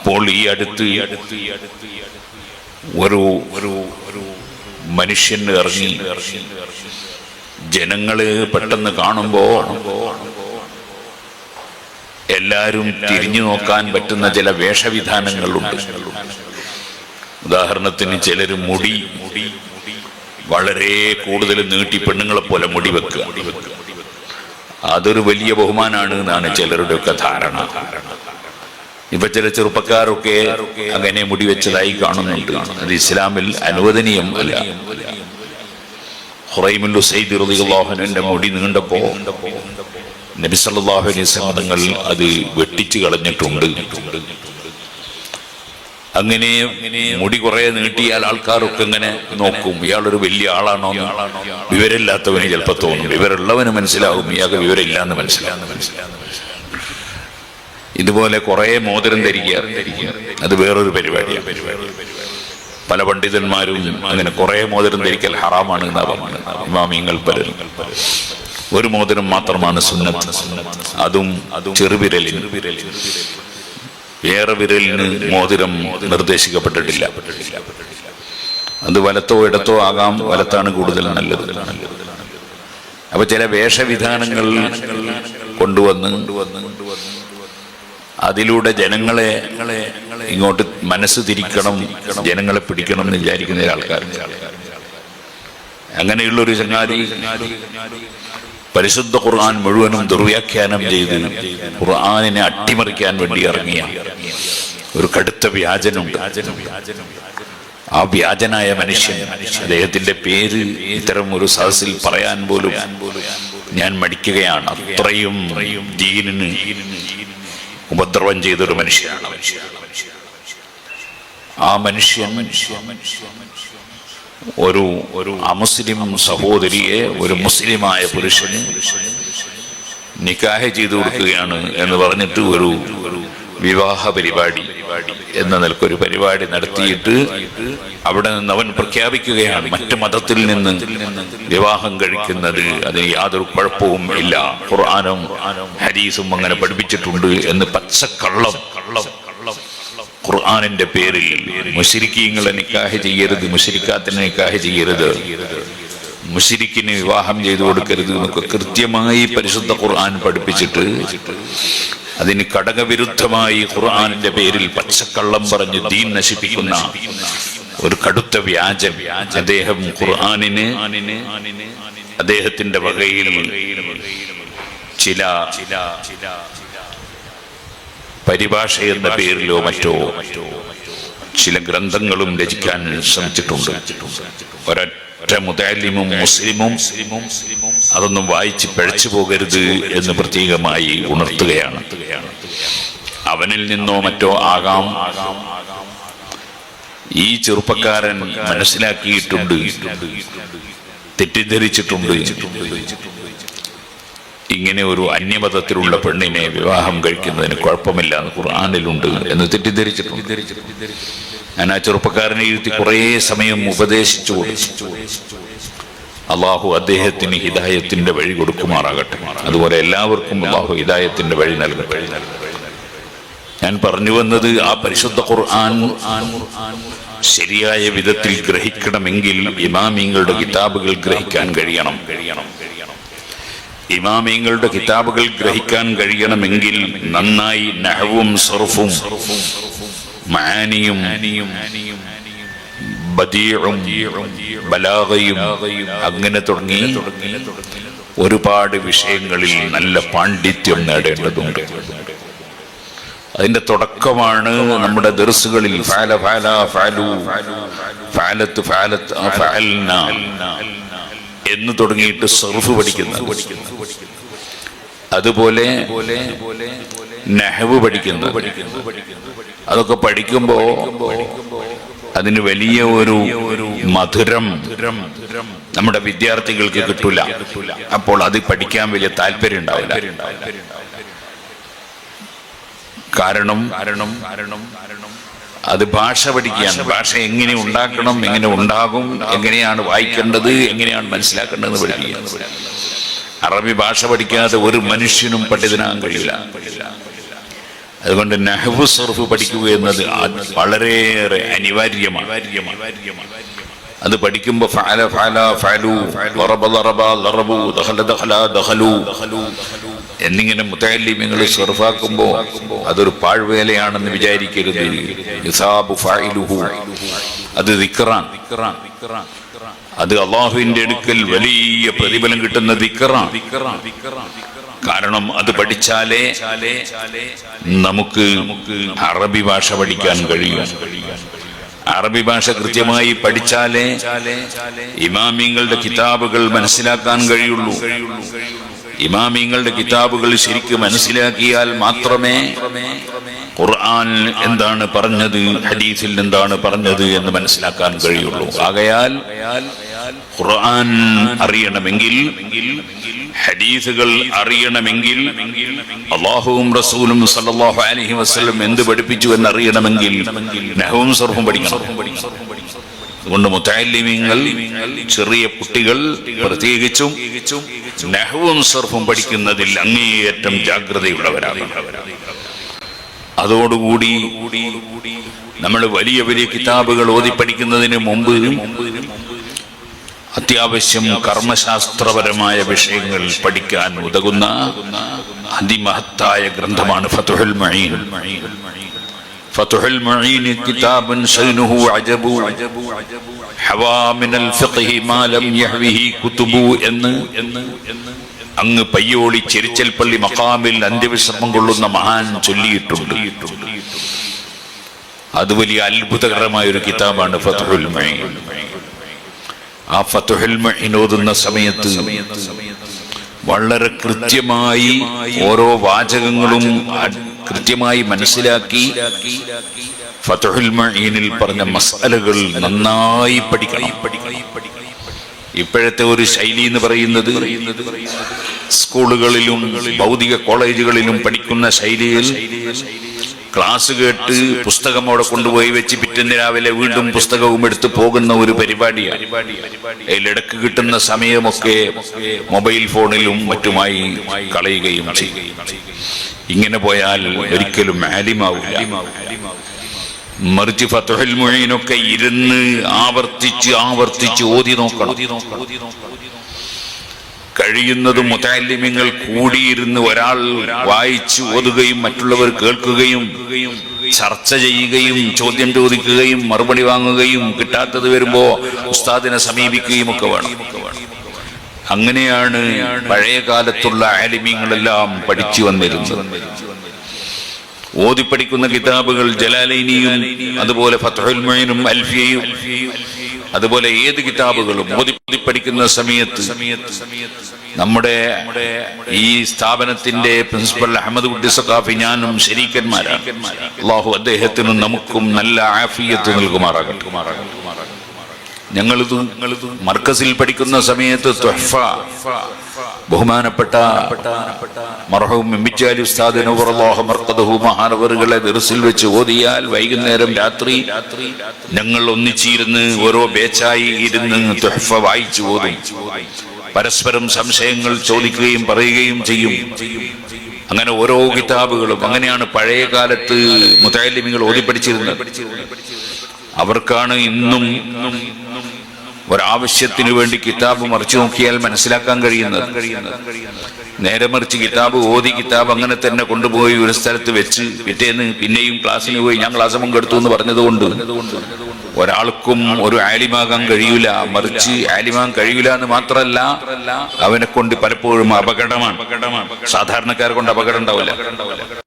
അപ്പോൾ ഈ അടുത്ത് ഒരു മനുഷ്യൻ ഇറങ്ങി ജനങ്ങള് പെട്ടെന്ന് കാണുമ്പോ എല്ലാവരും തിരിഞ്ഞു നോക്കാൻ പറ്റുന്ന ചില വേഷവിധാനങ്ങളുണ്ട്. ഉദാഹരണത്തിന് ചിലര് മുടി വളരെ കൂടുതൽ നീട്ടി പെണ്ണുങ്ങളെ പോലെ മുടി വെക്കുക. അതൊരു വലിയ ബഹുമാനാണ് എന്നാണ് ചിലരുടെയൊക്കെ ധാരണ. ഇപ്പൊ ചില ചെറുപ്പക്കാരൊക്കെ അങ്ങനെ മുടി വെച്ചതായി കാണുന്നുണ്ട്. അത് ഇസ്ലാമിൽ അനുവദനീയം അല്ല. ഖുറൈമുൽ ഉസൈദ് റളിയല്ലാഹു അൻഹുവിന്റെ മുടി നീണ്ടപ്പോ നബി സല്ലല്ലാഹു അലൈഹി വസല്ലം തങ്ങൾ അത് വെട്ടിച്ചു കളഞ്ഞിട്ടുണ്ട്. അങ്ങനെ മുടി കുറെ നീട്ടിയാൽ ആൾക്കാരൊക്കെ ഇങ്ങനെ നോക്കും, ഇയാളൊരു വലിയ ആളാണോ. വിവരമില്ലാത്തവന് ചിലപ്പോൾ തോന്നും, വിവരമുള്ളവന് മനസ്സിലാവും ഇയാൾക്ക് വിവരമില്ല എന്ന് മനസ്സിലാവും. ഇതുപോലെ കുറെ മോതിരം ധരിക്കുക, അത് വേറൊരു പരിപാടിയാണ്. പല പണ്ഡിതന്മാരും അങ്ങനെ കുറെ മോതിരം ധരിക്കൽ ഹറാമാണ് എന്നാണ് ഇമാമിങ്ങൾ പലരും. ഒരു മോതിരം മാത്രമാണ് സുന്നത്ത്, അതും ചെറുവിരലിന്. വേറെ വിരലിന് മോതിരം നിർദ്ദേശിക്കപ്പെട്ടിട്ടില്ല. അത് വലത്തോ ഇടത്തോ ആകാം, വലത്താണ് കൂടുതൽ നല്ലത്. അപ്പൊ ചില വേഷവിധാനങ്ങൾ കൊണ്ടുവന്ന് അതിലൂടെ ജനങ്ങളെ ഇങ്ങോട്ട് മനസ്സ് തിരിക്കണം, ജനങ്ങളെ പിടിക്കണം എന്ന് വിചാരിക്കുന്ന ആൾക്കാർ. അങ്ങനെയുള്ളൊരു ചങ്ങാതി പരിശുദ്ധ ഖുർആൻ മുഴുവനും ദുർവ്യാഖ്യാനം ചെയ്ത് ഖുർആനിനെ അട്ടിമറിക്കാൻ വേണ്ടി ഇറങ്ങിയ ഒരു കടുത്ത വ്യാജനുണ്ട്. ആ വ്യാജനായ മനുഷ്യൻ, അദ്ദേഹത്തിന്റെ പേര് ഇത്തരം ഒരു സദസ്സിൽ പറയാൻ പോലും ഞാൻ മടിക്കുകയാണ്. അത്രയും ദീനിന് ഉപദ്രവം ചെയ്തൊരു മനുഷ്യനാണ്. ആ മനുഷ്യൻ ഒരു അമുസ്ലിം സഹോദരിയെ ഒരു മുസ്ലിമായ പുരുഷന് നിക്കാഹ് ചെയ്തു കൊടുക്കുകയാണ് എന്ന് പറഞ്ഞിട്ട് ഒരു വിവാഹ പരിപാടി എന്ന നിലക്കൊരു പരിപാടി നടത്തിയിട്ട് അവിടെ നിന്ന് അവൻ പ്രഖ്യാപിക്കുകയാണ്, മറ്റു മതത്തിൽ നിന്ന് വിവാഹം കഴിക്കുന്നത് അതിന് യാതൊരു കുഴപ്പവും ഇല്ല, ഖുർആനും ഹദീസും അങ്ങനെ പഠിപ്പിച്ചിട്ടുണ്ട് എന്ന് പച്ചക്കള്ളം. ഖുർആനിന്റെ പേരിൽ മുശ്രിക്കീങ്ങളെ നിക്കാഹ് ചെയ്യരുത്, മുശ്രിക്കാത്തിനെ നിക്കാഹ് ചെയ്യരുത്, മുശ്രിക്കിന് വിവാഹം ചെയ്തു കൊടുക്കരുത് എന്നൊക്കെ കൃത്യമായി പരിശുദ്ധ ഖുർആൻ പഠിപ്പിച്ചിട്ട് അതിന് ഘടകവിരുദ്ധമായി ഖുർആനിന്റെ പേരിൽ പച്ചക്കള്ളം പറഞ്ഞ് ദീൻ നശിപ്പിക്കുന്ന ഒരു കടുത്ത വ്യാജം. അദ്ദേഹം ഖുർആനിന് അദ്ദേഹത്തിന്റെ വകയിൽ ചില പരിഭാഷ എന്ന പേരിലോ മറ്റോ ചില ഗ്രന്ഥങ്ങളും രചിക്കാൻ ശ്രമിച്ചിട്ടുണ്ട്. ഒരൊറ്റ മുതഅല്ലിമും മുസ്ലിമും അതൊന്നും വായിച്ച് പിഴച്ചു പോകരുത് എന്ന് പ്രത്യേകമായി ഉണർത്തുകയാണ്. അവനിൽ നിന്നോ മറ്റോ ആകാം. ഈ ചെറുപ്പക്കാരൻ മനസ്സിലാക്കിയിട്ടുണ്ട്, തെറ്റിദ്ധരിച്ചിട്ടുണ്ട്. ഇങ്ങനെ ഒരു അന്യമതത്തിലുള്ള പെണ്ണിനെ വിവാഹം കഴിക്കുന്നതിന് കുഴപ്പമില്ല എന്ന് ഖുർആനിലുണ്ട് എന്ന് തെറ്റിദ്ധരിച്ചിട്ടുണ്ട്. ഞാൻ ആ ചെറുപ്പക്കാരനെ ഇരുത്തി കുറേ സമയം ഉപദേശിച്ചു കൊടുത്തു. അള്ളാഹു അദ്ദേഹത്തിന് ഹിദായത്തിന്റെ വഴി കൊടുക്കുമാറാകട്ടെ. അതുപോലെ എല്ലാവർക്കും അള്ളാഹു ഹിദായത്തിന്റെ വഴി നൽകട്ടെ. ഞാൻ പറഞ്ഞു വന്നത്, ആ പരിശുദ്ധ ഖുർആൻ ശരിയായ വിധത്തിൽ ഗ്രഹിക്കണമെങ്കിൽ ഇമാമിങ്ങളുടെ കിതാബുകൾ ഗ്രഹിക്കാൻ കഴിയണം. ഇമാമിങ്ങളുടെ കിതാബുകൾ ഗ്രഹിക്കാൻ കഴിയണമെങ്കിൽ നന്നായി നഹ്വും സർഫും മആനിയും ബദീഉം ബലാഗയും അങ്ങനെ തുടങ്ങി ഒരുപാട് വിഷയങ്ങളിൽ നല്ല പാണ്ഡിത്യം നേടേണ്ടതുണ്ട്. അതിന്റെ തുടക്കമാണ് നമ്മുടെ ദർസുകളിൽ ഫഅല ഫഅല ഫഅലു ഫഅലത്ത് ഫഅലത്ത് ഫഅൽന എന്ന് തുടങ്ങിയിട്ട് സർഫ് പഠിക്കുന്നത്, അതുപോലെ നഹ്വ് പഠിക്കുന്നത്. അതൊക്കെ പഠിക്കുമ്പോ അതിന് വലിയ ഒരു മധുരം നമ്മുടെ വിദ്യാർത്ഥികൾക്ക് കിട്ടൂല. അപ്പോൾ അത് പഠിക്കാൻ വലിയ താല്പര്യം ഉണ്ടാവില്ല. കാരണം അത് ഭാഷ പഠിക്കാൻ, ഭാഷ എങ്ങനെ ഉണ്ടാക്കണം, എങ്ങനെ ഉണ്ടാകും, എങ്ങനെയാണ് വായിക്കേണ്ടത്, എങ്ങനെയാണ് മനസ്സിലാക്കേണ്ടതെന്ന് പഠിക്കുക. അറബി ഭാഷ പഠിക്കാതെ ഒരു മനുഷ്യനും പണ്ഡിതനാകാൻ കഴിയില്ല. അതുകൊണ്ട് നഹ്വ് സർഫ് പഠിക്കുക എന്നത് വളരെയേറെ അനിവാര്യമാണ്. അത് പഠിക്കുമ്പോൾ ഫഅല ഫഅല ഫഅലു ളറബ ളറബ ളറബു ദഖല ദഖല ദഖലു എന്നിങ്ങനെ മുതഅല്ലിമീങ്ങൾ സർഫാക്കുമ്പോൾ അതൊരു പാഴ്വേലയാണെന്ന് വിചാരിക്കരുത്. യുസാബു ഫാഇലുഹു, അത് ദിക്റാൻ, അത് അല്ലാഹുവിന്റെ അടുക്കൽ വലിയ പ്രതിഫലം കിട്ടുന്ന ദിക്റാൻ. കാരണം അത് പഠിച്ചാലേ നമുക്ക് അറബി ഭാഷ പഠിക്കാൻ കഴിയും. അറബി ഭാഷ കൃത്യമായി പഠിച്ചാലേ ഇമാമിങ്ങളുടെ കിതാബുകൾ മനസ്സിലാക്കാൻ കഴിയുള്ളൂ. ഇമാമിങ്ങളുടെ കിതാബുകൾ ശരിക്കും മനസ്സിലാക്കിയാൽ മാത്രമേ ഖുർആൻ എന്താണ് പറഞ്ഞത്, ഹദീസിൽ എന്താണ് പറഞ്ഞത് എന്ന് മനസ്സിലാക്കാൻ കഴിയുള്ളൂ. ആകയാൽ ഖുർആൻ അറിയണമെങ്കിൽ, ഹദീസുകൾ അറിയണമെങ്കിൽ, അല്ലാഹുവും റസൂലും സല്ലല്ലാഹു അലൈഹി വസല്ലം എന്ത് പഠിപ്പിച്ചു എന്നറിയണമെങ്കിൽ നഹ്വും സർഫും പഠിക്കണം. അതുകൊണ്ട് മുതഅല്ലിമീങ്ങൾ, ചെറിയ കുട്ടികൾ പ്രത്യേകിച്ചും നഹ്വും സർഫും പഠിക്കുന്നതിൽ അങ്ങേയറ്റം ജാഗ്രതയുള്ളവരാണ്. അതോടുകൂടി നമ്മൾ വലിയ വലിയ കിതാബുകൾ ഓതി പഠിക്കുന്നതിന് മുമ്പ് അത്യാവശ്യം കർമ്മശാസ്ത്രപരമായ വിഷയങ്ങൾ പഠിക്കാൻ ഉതകുന്ന അതിമഹത്തായ ഗ്രന്ഥമാണ് ഫത്ഹുൽ മുഈൻ. ഫത്ഹുൽ മുഈൻ കിതാബുൻ ശൈനുഹു അജബു ഹവാ മിനൽ ഫിഖ്ഹി മാ ലം യഹ്വിഹി കുതുബു എന്ന് അങ്ങ് പയ്യോളി ചെരിച്ചൽപ്പള്ളി മഖാമിൽ അന്ത്യവിശ്രമം കൊള്ളുന്ന മഹാൻ ചൊല്ലിയിട്ടുണ്ട്. അത് വലിയ അത്ഭുതകരമായ ഒരു കിതാബാണ് ഫത്ഹുൽ മുഈൻ. ആ ഫത്ഹുൽ മുഈൻ ഓതുന്ന സമയത്ത് വളരെ കൃത്യമായി ഓരോ വാചകങ്ങളും കൃത്യമായി മനസ്സിലാക്കി ഫത്ഹുൽ മുഈനിൽ പറഞ്ഞ മസ്അലകൾ നന്നായി പഠിക്കണം. ഇപ്പോഴത്തെ ഒരു ശൈലി എന്ന് പറയുന്നത് സ്കൂളുകളിലും ഭൗതിക കോളേജുകളിലും പഠിക്കുന്ന ശൈലിയിൽ ക്ലാസ് കേട്ട് പുസ്തകം അവിടെ കൊണ്ടുപോയി വെച്ച് പിറ്റേന്ന് രാവിലെ വീണ്ടും പുസ്തകവും എടുത്ത് പോകുന്ന ഒരു പരിപാടിയാണ്. അതിലിടക്ക് കിട്ടുന്ന സമയമൊക്കെ മൊബൈൽ ഫോണിലും മറ്റുമായി കളയുകയും ചെയ്യും. ഇങ്ങനെ പോയാൽ ഒരിക്കലും ആലിമാവില്ല. മറിച്ച് ഫത്ഹുൽ മുഈനൊക്കെ ഇരുന്ന് ആവർത്തിച്ച് ഓതി നോക്കണം. കഴിയുന്നത് മുതഅല്ലിമീങ്ങൾ കൂടിയിരുന്ന് ഒരാൾ വായിച്ച് ഓതുകയും മറ്റുള്ളവർ കേൾക്കുകയും ചർച്ച ചെയ്യുകയും ചോദ്യം ചോദിക്കുകയും മറുപടി വാങ്ങുകയും കിട്ടാത്തത് വരുമ്പോ ഉസ്താദിനെ സമീപിക്കുകയും ഒക്കെ വേണം. അങ്ങനെയാണ് പഴയ കാലത്തുള്ള ആലിമീങ്ങളെല്ലാം പഠിച്ചു വന്നിരുന്നത്. ഓതിപ്പടിക്കുന്ന കിതാബുകൾ ജലാലൈനിയും അതുപോലെ ഫത്ഹുൽ മുഈനും അൽഫിയയും അതുപോലെ ഏത് കിതാബുകളും ഓതിപ്പടിക്കുന്ന സമയത്ത് നമ്മുടെ ഈ സ്ഥാപനത്തിന്റെ പ്രിൻസിപ്പൽ അഹമ്മദ് കുട്ടി സഖാഫി ഞാനും ശരീക്കന്മാരാണ്. അല്ലാഹു അദ്ദേഹത്തിനും നമുക്കും നല്ല ആഫിയത്ത് നൽകുമാറാകട്ടെ. ഞങ്ങളിത് മർക്കസിൽ പഠിക്കുന്ന സമയത്ത് തുഹ്ഫ ബഹുമാനപ്പെട്ട മർഹൂം മിമ്മിച്ചാലി ഉസ്താദ് നവറല്ലാഹു മർഖദഹു മഹാനവറുകളെ ദർസിൽ വെച്ച് ഓതിയാൽ വൈകുന്നേരം രാത്രി ഞങ്ങൾ ഒന്നിച്ചിരുന്ന് ഓരോ ബേച്ചായി ഇരുന്ന് തുഹ്ഫ വായിച്ചു ഓതും. പരസ്പരം സംശയങ്ങൾ ചോദിക്കുകയും പറയുകയും ചെയ്യും. അങ്ങനെ ഓരോ കിതാബുകളും അങ്ങനെയാണ് പഴയ കാലത്ത് മുതഅല്ലിമീങ്ങൾ ഓതിപ്പടിച്ചിരുന്നത്. അവർക്കാണ് ഇന്നും ഒരാവശ്യത്തിനു വേണ്ടി കിതാബ് മറിച്ചു നോക്കിയാൽ മനസ്സിലാക്കാൻ കഴിയുന്നത്. നേരെ മറിച്ച് കിതാബ് ഓതി കിതാബ് അങ്ങനെ തന്നെ കൊണ്ടുപോയി ഒരു സ്ഥലത്ത് വെച്ച് പിറ്റേന്ന് പിന്നെയും ക്ലാസ്സിന് പോയി ഞാൻ ക്ലാസ് പങ്കെടുത്തു എന്ന് പറഞ്ഞതുകൊണ്ട് ഒരാൾക്കും ഒരു ആലിമാകാൻ കഴിയൂല. മറിച്ച് ആലിമാകാൻ കഴിയൂല എന്ന് മാത്രമല്ല, അവനെ കൊണ്ട് പലപ്പോഴും അപകടമാണ്. സാധാരണക്കാരെ കൊണ്ട് അപകടം ഉണ്ടാവില്ല.